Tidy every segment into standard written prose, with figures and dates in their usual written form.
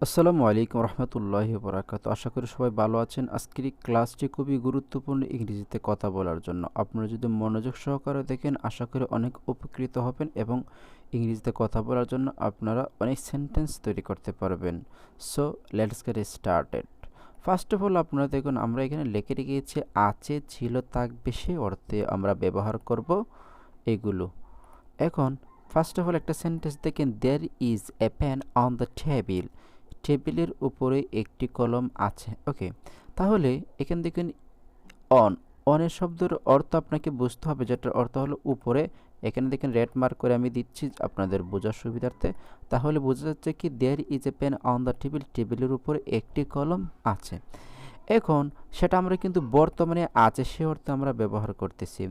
আসসালামু আলাইকুম রহমতুল্লাহি বারাকাতু। আশা করি সবাই ভালো আছেন। আজকের এই ক্লাসটি খুবই গুরুত্বপূর্ণ ইংরেজিতে কথা বলার জন্য। আপনারা যদি মনোযোগ সহকারে দেখেন আশা করি অনেক উপকৃত হবেন এবং ইংরেজিতে কথা বলার জন্য আপনারা অনেক সেন্টেন্স তৈরি করতে পারবেন। So let's get started. First of all আপনারা দেখুন আমরা এখানে লিখে রেখেছি আছে, ছিল, থাকবে সে অর্থে আমরা ব্যবহার করব এগুলো। এখন ফার্স্ট অফ অল একটা সেন্টেন্স দেখেন, there is a pen on the table. টেবিলের উপরে একটি কলম আছে। ওকে, তাহলে এখানে দেখুন অন, অনের শব্দের অর্থ আপনাকে বুঝতে হবে, যেটার অর্থ হলো উপরে। এখানে দেখেন রেড মার্ক করে আমি দিচ্ছি আপনাদের বোঝার সুবিধার্থে। তাহলে বোঝা যাচ্ছে কি there is a pen on the table, টেবিলের উপরে একটি কলম আছে। এখন সেটা আমরা কিন্তু বর্তমানে আছে সে অর্থে আমরা ব্যবহার করতেছি।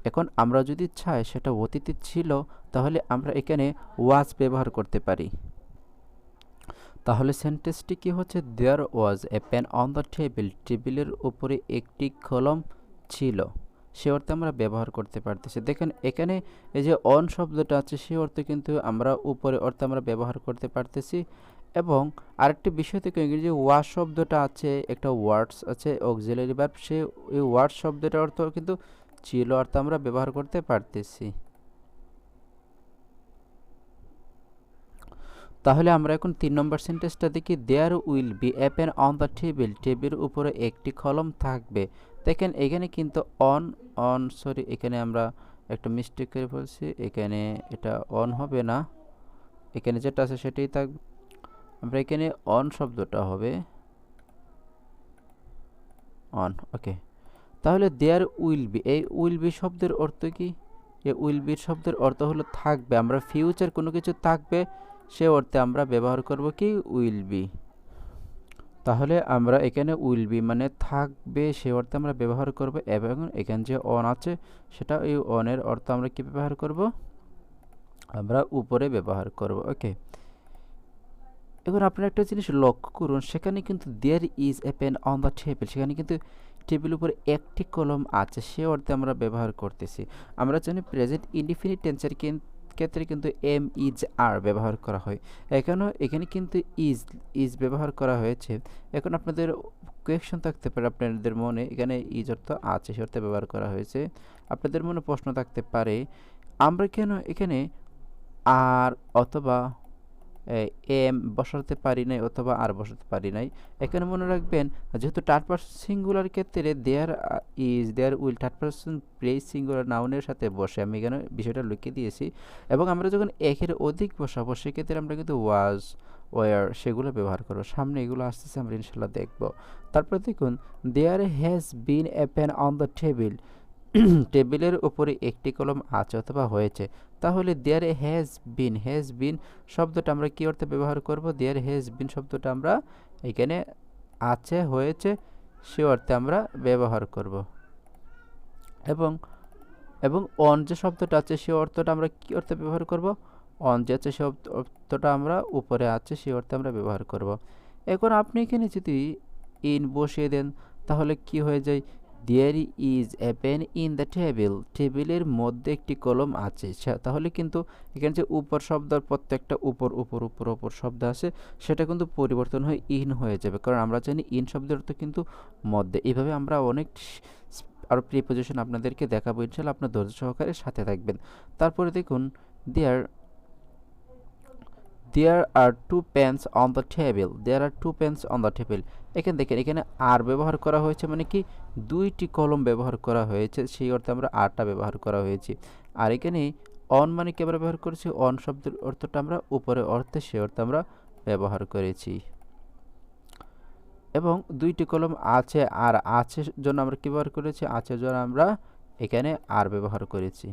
এখন আমরা যদি চাই সেটা অতীতে ছিল, তাহলে আমরা এখানে ওয়াজ ব্যবহার করতে পারি। তাহলে সেন্টেন্সটি কি হচ্ছে, there was a pen on the table, টেবিলের উপরে একটি কলম ছিল, সে অর্থে আমরা ব্যবহার করতে পারতেছি। দেখেন এখানে এই যে অন শব্দটা আছে সে অর্থে কিন্তু আমরা উপরে অর্থে আমরা ব্যবহার করতে পারতেছি। এবং আরেকটি বিষয় থেকে ইংরেজি ওয়াজ শব্দটা আছে, একটা ওয়ার্ডস আছে অক্সিলারি ভার্ব, সে ওই ওয়ার্ড শব্দটার অর্থ কিন্তু ছিল অর্থে আমরা ব্যবহার করতে পারতেছি। তাহলে আমরা এখন 3 নম্বর সেন্টেন্সটা দেখি, there will be a pen on the table, টেবিলের উপরে একটি কলম থাকবে। দেখেন এখানে কিন্তু অন অন সরি এখানে আমরা একটা মিস্টেক করে ফেলছি, এখানে এটা অন হবে না, এখানে যেটা আছে সেটাই থাকবে। আমরা এখানে অন শব্দটা হবে অন। ওকে, তাহলে দেয়ার উইল বি, এই উইল বি শব্দের অর্থ কি? এই উইল বি শব্দের অর্থ হলো থাকবে। আমরা ফিউচার কোনো কিছু থাকবে সে অর্থে আমরা ব্যবহার করব কি উইল বি। তাহলে আমরা এখানে উইল বি মানে থাকবে সে অর্থে আমরা ব্যবহার করব, এবং এখানে যে অন আছে সেটা এই অনের অর্থ আমরা কি ব্যবহার করব, আমরা উপরে ব্যবহার করব। ওকে, এখন আপনারা একটা জিনিস লক্ষ্য করুন, সেখানে কিন্তু there is a pen on the table, সেখানে কিন্তু টেবিলের উপরে একটি কলম আছে সে অর্থে আমরা ব্যবহার করতেছি। আমরা জানি প্রেজেন্ট ইনডিফিনিট টেন্সের ক্ষেত্রে কিন্তু এম ইজ আর ব্যবহার করা হয়। এখানে কিন্তু ইজ ইজ ব্যবহার করা হয়েছে। এখন আপনাদের কোয়েকশন থাকতে পারে আপনাদের মনে, এখানে ইজ অর্থ আছে সে অর্থে ব্যবহার করা হয়েছে। আপনাদের মনে প্রশ্ন থাকতে পারে আমরা কেন এখানে আর অথবা এম বসাতে পারি নাই অথবা আর বসাতে পারি নাই। এখানে মনে রাখবেন যেহেতু থার্ড পারসন সিঙ্গুলার ক্ষেত্রে there is there will third person place singular নাউনের সাথে বসে, আমি এখানে বিষয়টা লিখে দিয়েছি। এবং আমরা যখন একের অধিক বসাবো সেক্ষেত্রে আমরা কিন্তু ওয়াজ ওয়ার সেগুলো ব্যবহার করবো। সামনে এগুলো আসতেছে আমরা ইনশাল্লাহ দেখব। তারপর দেখুন, there has been a pen on the table, টেবিলের উপরে একটি কলম আছে অথবা হয়েছে। তাহলে দেয়ার হ্যাজ বিন শব্দটা আমরা কি অর্থে ব্যবহার করব, দেয়ার হ্যাজ বিন শব্দটা আমরা এখানে আছে হয়েছে সে অর্থে আমরা ব্যবহার করব। এবং এবং অন যে শব্দটা আছে সে অর্থটা আমরা কি অর্থে ব্যবহার করব, অন যে আছে সে অর্থটা আমরা উপরে আছে সে অর্থে আমরা ব্যবহার করব। এখন আপনি এখানে যদি ইন বসিয়ে দেন তাহলে কি হয়ে যায়, there is a pen in the table, টেবিলের মধ্যে একটি কলম আছে। তাহলে কিন্তু এখানে যে উপর শব্দ প্রত্যেকটা উপর উপর উপর উপর শব্দ আছে সেটা কিন্তু পরিবর্তন হয়ে ইন হয়ে যাবে, কারণ আমরা জানি ইন শব্দের অর্থ কিন্তু মধ্যে। এইভাবে আমরা অনেক আর প্রিপোজিশন আপনাদেরকে দেখাবো ইনশাল্লাহ, আপনার ধৈর্য সহকারে সাথে থাকবেন। তারপরে দেখুন, there there are two pens on the table, there are two pens on the table. এখানে দেখেন এখানে আর ব্যবহার করা হয়েছে মানে কি দুইটি কলম ব্যবহার করা হয়েছে, সেই অর্থে আমরা আরটা ব্যবহার করা হয়েছে। আর এখানে অন মানে কি আমরা ব্যবহার করেছি, অন শব্দের অর্থটা আমরা উপরে অর্থে সে অর্থে আমরা ব্যবহার করেছি। এবং দুইটি কলম আছে আর আছে জন্য আমরা কি ব্যবহার করেছি, আছে জন্য আমরা এখানে আর ব্যবহার করেছি।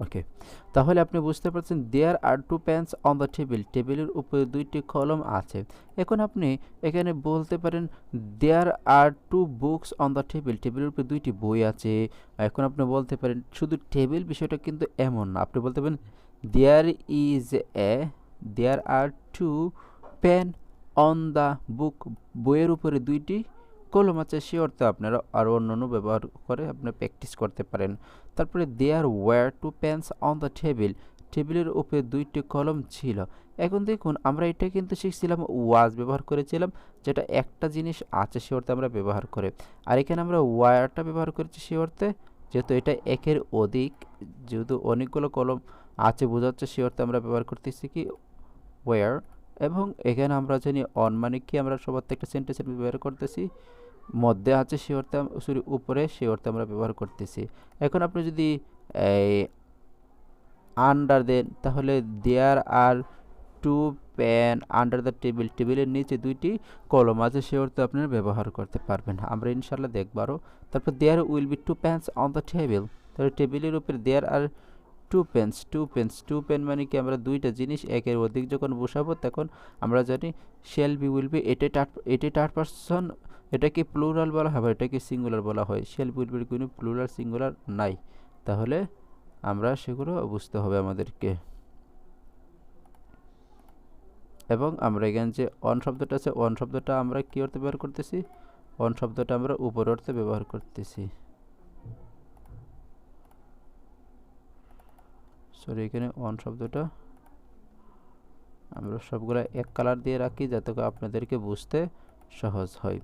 ওকে, তাহলে আপনি বুঝতে পারছেন there are two pens on the table, টেবিলের উপরে দুইটি কলম আছে। এখন আপনি এখানে বলতে পারেন there are two books on the table, টেবিলের উপরে দুইটি বই আছে। এখন আপনি বলতে পারেন শুধু টেবিল বিষয়টা কিন্তু এমন না, আপনি বলতে পারেন there is a there are two pen on the book, বইয়ের উপরে দুইটি কলম আছে সে অর্থে আপনারা আরও অন্যান্য ব্যবহার করে আপনি প্র্যাকটিস করতে পারেন। তারপরে there were two pens on the table, টেবিলের উপরে 2টি কলম ছিল। এখন দেখুন আমরা এটা কিন্তু শিখছিলাম ওয়াজ ব্যবহার করেছিলাম, যেটা একটা জিনিস আছে সে অর্থে আমরা ব্যবহার করে। আর এখানে আমরা ওয়ারটা ব্যবহার করেছি সে অর্থে যেহেতু এটা একের অধিক, যেহেতু অনেকগুলো কলম আছে বোঝাচ্ছে সে অর্থে আমরা ব্যবহার করতেছি কি ওয়ার। এবং এখানে আমরা জানি অন মানে কি, আমরা সবার একটা সেন্টেন্সের ব্যবহার করতেছি, মধ্যে আছে সে অর্থে সরি উপরে সে অর্থে আমরা ব্যবহার করতেছি। এখন আপনি যদি এই আন্ডার দেন তাহলে there are two pen under the table, টেবিলের নিচে 2টি কলম আছে সে অর্থে আপনারা ব্যবহার করতে পারবেন, আমরা ইনশাল্লাহ দেখব আরও। তারপর there will be 2 pens on the table, তাহলে টেবিলের উপরে দেয়ার আর 2 পেন্স, 2 পেন মানে কি আমরা 2টা জিনিস একের অধিক যখন বসাবো তখন আমরা জানি শেল বি উইল বি, এটি থার্ড পারসন, এটা কি প্লুরাল বলা হবে, এটা কি সিঙ্গুলার বলা হয়, শেল বি উইল বি কোনো প্লুরাল সিঙ্গুলার নাই, তাহলে আমরা সেগুলো বুঝতে হবে আমাদেরকে। এবং আমরা এখানে যে অন শব্দটা আছে, অন শব্দটা আমরা কি অর্থে ব্যবহার করতেছি, অন শব্দটা আমরা উপর অর্থে ব্যবহার করতেছি। সরি এখানে অন শব্দটা আমরা সবগুলা এক কালার দিয়ে রাখি যাতে করে আপনাদেরকে বুঝতে সহজ হয়।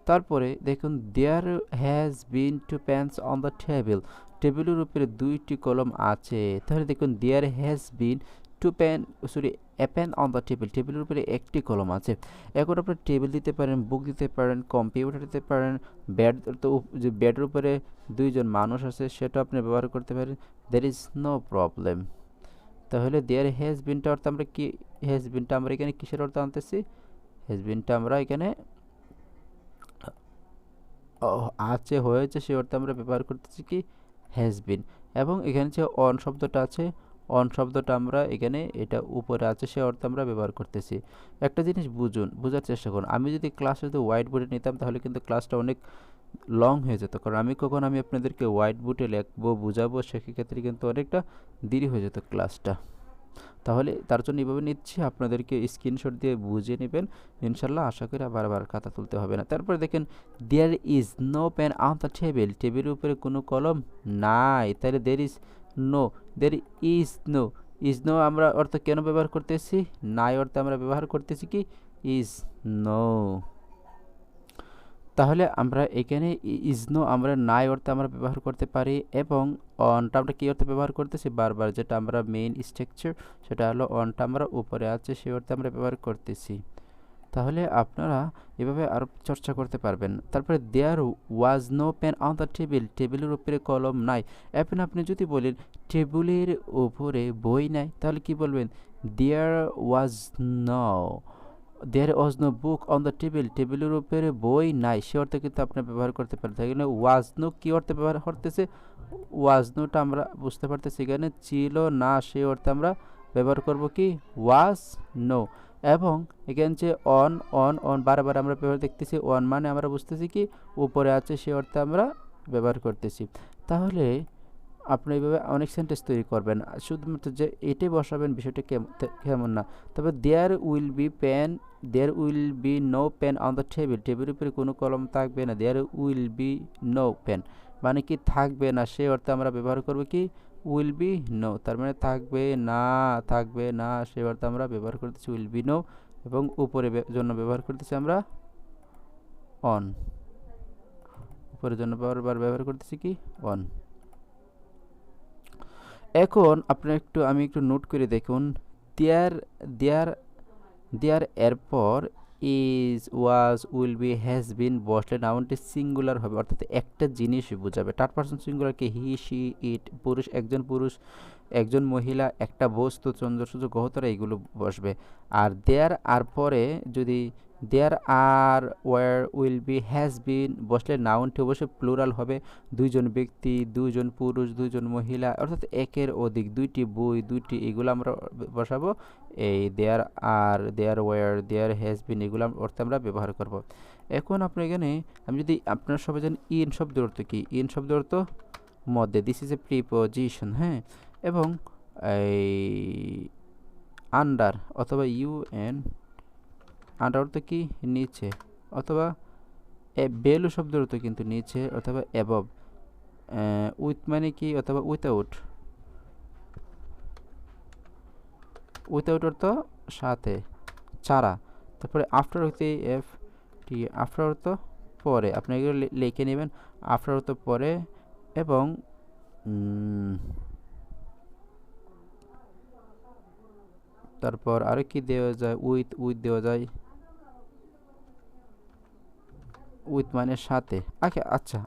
তারপরে দেখুন there has been 2 pens on the table, টেবিলের উপরে 2টি কলম আছে, তাহলে দেখুন there has been 2 pen sorry a pen on the table, টেবিলের উপরে একটি কলম আছে। এখন আপনি টেবিল দিতে পারেন, বুক দিতে পারেন, কম্পিউটার দিতে পারেন, বেড, তো যে বেডের উপরে 2জন মানুষ আছে সেটা আপনি ব্যবহার করতে পারেন, দের ইজ নো প্রবলেম। তাহলে দেয়ার হ্যাজ বিনটা অর্থ আমরা কি, হ্যাজ বিনটা আমরা এখানে কিসের অর্থ আনতেছি, হ্যাজ বিনটা আমরা এখানে আছে হয়েছে সে অর্থে আমরা ব্যবহার করতেছি কি হ্যাজ বিন। এবং এখানে যে অন শব্দটা আছে, অন শব্দটা আমরা এখানে এটা উপরে আছে সে অর্থে আমরা ব্যবহার করতেছি। একটা জিনিস বুঝুন, বোঝার চেষ্টা করুন, আমি যদি ক্লাসে যদি হোয়াইট বোর্ডে নিতাম তাহলে কিন্তু ক্লাসটা অনেক লং হয়ে যেত, কারণ আমি আপনাদেরকে হোয়াইট বোর্ডে লিখবো বুঝাবো সেক্ষেত্রে কিন্তু অনেকটা দেরি হয়ে যেত ক্লাসটা। তাহলে তার জন্য এইভাবে নিচ্ছি, আপনাদেরকে স্ক্রিনশট দিয়ে বুঝে নেবেন ইনশাল্লাহ, আশা করি বারবার খাতা তুলতে হবে না। তারপরে দেখেন there is no pen on the table, টেবিলের উপরে কোনো কলম নাই, তাহলে there is no, there is no, is no আমরা অর্থ কেন ব্যবহার করতেছি, নাই অর্থে আমরা ব্যবহার করতেছি কি ইজ নো। তাহলে আমরা এখানে ইজ নো আমরা নাই অর্থে আমরা ব্যবহার করতে পারি, এবং অনটা আমরা কী অর্থে ব্যবহার করতেছি বারবার, যেটা আমরা মেইন স্ট্রাকচার সেটা হলো অনটা আমরা উপরে আছে সে অর্থে আমরা ব্যবহার করতেছি। তাহলে আপনারা এভাবে আরও চর্চা করতে পারবেন। তারপরে there was no pen on the table, টেবিলের উপরে কলম নাই। এখন আপনি যদি বলেন টেবিলের উপরে বই নাই তাহলে কি বলবেন, there was no, there was no book on the table, টেবিলের উপরে বই নাই সে অর্থে কিন্তু আপনি ব্যবহার করতে পারেন। তাই জন্য ওয়াজ নো কী অর্থে ব্যবহার করতেছে, ওয়াজ নোটা আমরা বুঝতে পারতেছি এখানে ছিল না সে অর্থে আমরা ব্যবহার করব কি ওয়াজ নো। এবং এখানে যে অন অন অন বারবার আমরা ব্যবহার দেখতেছি, অন মানে আমরা বুঝতেছি কি উপরে আছে সে অর্থে আমরা ব্যবহার করতেছি। তাহলে আপনি এইভাবে অনেক সেন্টেন্স তৈরি করবেন, শুধুমাত্র যে এটাই বসাবেন বিষয়টা কেমন না। তবে there will be pen, there will be no pen on the table, টেবিলের উপরে কোনো কলম থাকবে না, there will be no pen মানে কি থাকবে না সে অর্থে আমরা ব্যবহার করব কি উইল বি নো, তার মানে থাকবে না, থাকবে না সে অর্থে আমরা ব্যবহার করতেছি উইল বি নো, এবং উপরে জন্য ব্যবহার করতেছি আমরা অন, উপরের জন্য বারবার ব্যবহার করতেছি কি অন। এখন আমি একটু নোট করে দেখুন, দেয়ার দেয়ার দেয়ার এরপর is was will be has been বসলে নাউনটি সিঙ্গুলার হবে, অর্থাৎ একটা জিনিসই বোঝাবে। থার্ড পারসন সিঙ্গুলারকে হি শি ইট, পুরুষ একজন মহিলা, একটা বস্তু, চন্দ্র সূর্য গ্রহতারা এইগুলো বসবে। আর দেয়ার আর পরে যদি there are were will be has been বসলে নাউনটি অবশ্যই প্লুরাল হবে, 2জন ব্যক্তি, 2জন পুরুষ, 2জন মহিলা, অর্থাৎ একের অধিক, 2টি বই, 2টি এগুলো আমরা বসাবো এই দেয়ার আর, দেয়ার ওয়ার, দেয়ার হ্যাজ বিন এগুলো অর্থে আমরা ব্যবহার করব। এখন আপনি এখানে আমি যদি আপনারা সবাই জানেন ইন শব্দের অর্থ কি, ইন শব্দের অর্থ মধ্যে, দিস ইজ এ প্রিপোজিশন, হ্যাঁ। এবং এই আন্ডার অথবা ইউএন, আন্ডার অর্থ কি নিচে, অথবা বেলু শব্দের অর্থ কিন্তু নিচে, অথবা অ্যাবভ, উইথ মানে কি অথবা উইথাউট, উইথাউট অর্থ সাথে, ছাড়া। তারপরে আফটার হইতে এফ টি, আফটার অর্থ পরে, আপনি এগুলো লিখে নেবেন। আফটার অর্থ পরে, এবং তারপর আরও কি দেওয়া যায়, উইথ দেওয়া যায়, উইথ মানে সাথে। আচ্ছা,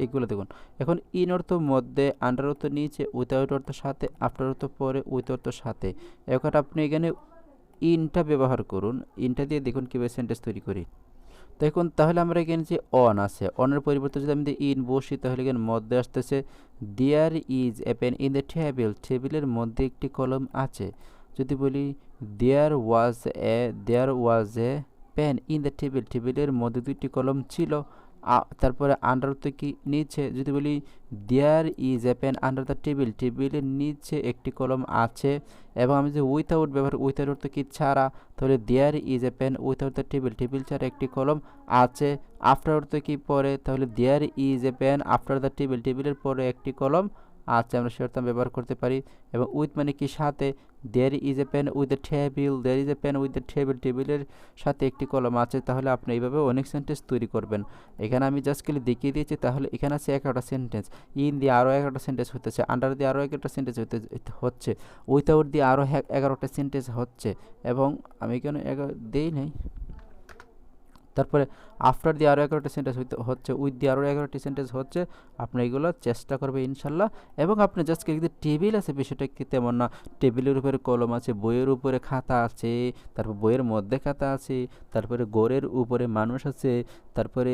এগুলো দেখুন। এখন ইন অর্থ মধ্যে, আন্ডার অর্থ নিচে, উইথাউট অর্থ সাথে, আফটার অর্থ পরে, উইথ অর্থ সাথে। এখন আপনি এখানে ইনটা ব্যবহার করুন। ইনটা দিয়ে দেখুন কীভাবে সেন্টেন্স তৈরি করি। দেখুন তাহলে আমরা এখানে যে অন আছে, অনের পরিবর্তে যদি আমি ইন বসি, তাহলে এখানে মধ্যে আসতেছে there is a pen in the table, টেবিলের মধ্যে একটি কলম আছে। যদি বলি there was a pen in the table, টেবিলের মধ্যে দুইটি কলম ছিল। তারপরে আন্ডার তো কি নিচে, যদি বলি there is a pen under the table, টেবিলের নিচে একটি কলম আছে। এবং আমি যে উইথাউট ব্যবহার, উইথাউট তো কি ছাড়া, তাহলে there is a pen without the table, table ছাড়া একটি কলম আছে। আফটার অর্থ কি পরে, তাহলে there is a pen after the table, টেবিলের পরে একটি কলম আছে, আমরা সেটা ব্যবহার করতে পারি। এবং উইথ মানে কি সাথে, there is a pen with the table, there is a pen with the table, টেবিলের সাথে একটি কলম আছে। তাহলে আপনি এইভাবে অনেক সেন্টেন্স তৈরি করবেন। এখানে আমি জাস্ট খালি দেখিয়ে দিয়েছি। তাহলে এখানে আছে 11টা সেন্টেন্স, ইন দিয়ে আরও 11টা সেন্টেন্স হতেছে, আন্ডার দিয়ে আরও 11টা সেন্টেন্স হচ্ছে, উইথাউট দিয়ে আরও 11টা সেন্টেন্স হচ্ছে। এবং আমি এখানে দেই নাই। তারপরে আফটার দিয়ে আরও 11টা সেন্টেন্স হচ্ছে, উইথ দিয়ে আরও 11টি সেন্টেন্স হচ্ছে। আপনি এগুলো চেষ্টা করবেন ইনশাল্লাহ। এবং আপনি জাস্ট কিন্তু টেবিল আছে, বিষয়টা কি তেমন না। টেবিলের উপরে কলম আছে, বইয়ের উপরে খাতা আছে, তারপর বইয়ের মধ্যে খাতা আছে, তারপরে গোরের উপরে মানুষ আছে, তারপরে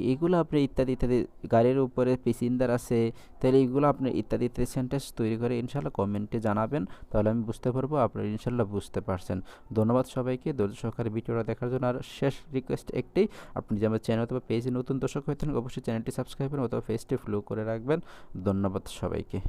এইগুলো আপনি ইত্যাদি ইত্যাদি, গাড়ির উপরে প্যাসেঞ্জার আছে। তাহলে এইগুলো আপনি ইত্যাদি ইত্যাদি সেন্টেন্স তৈরি করে ইনশাল্লাহ কমেন্টে জানাবেন, তাহলে আমি বুঝতে পারবো আপনারা ইনশাল্লাহ বুঝতে পারছেন। ধন্যবাদ সবাইকে ধৈর্য সহকারে ভিডিওটা দেখার জন্য। আর শেষ রিকোয়েস্ট একটাই, আপনি যদি আমার চ্যানেল অথবা পেজে নতুন দর্শক হয়ে থাকেন, অবশ্যই চ্যানেলটি সাবস্ক্রাইব করুন অথবা পেজটি ফলো করে রাখবেন। ধন্যবাদ সবাইকে।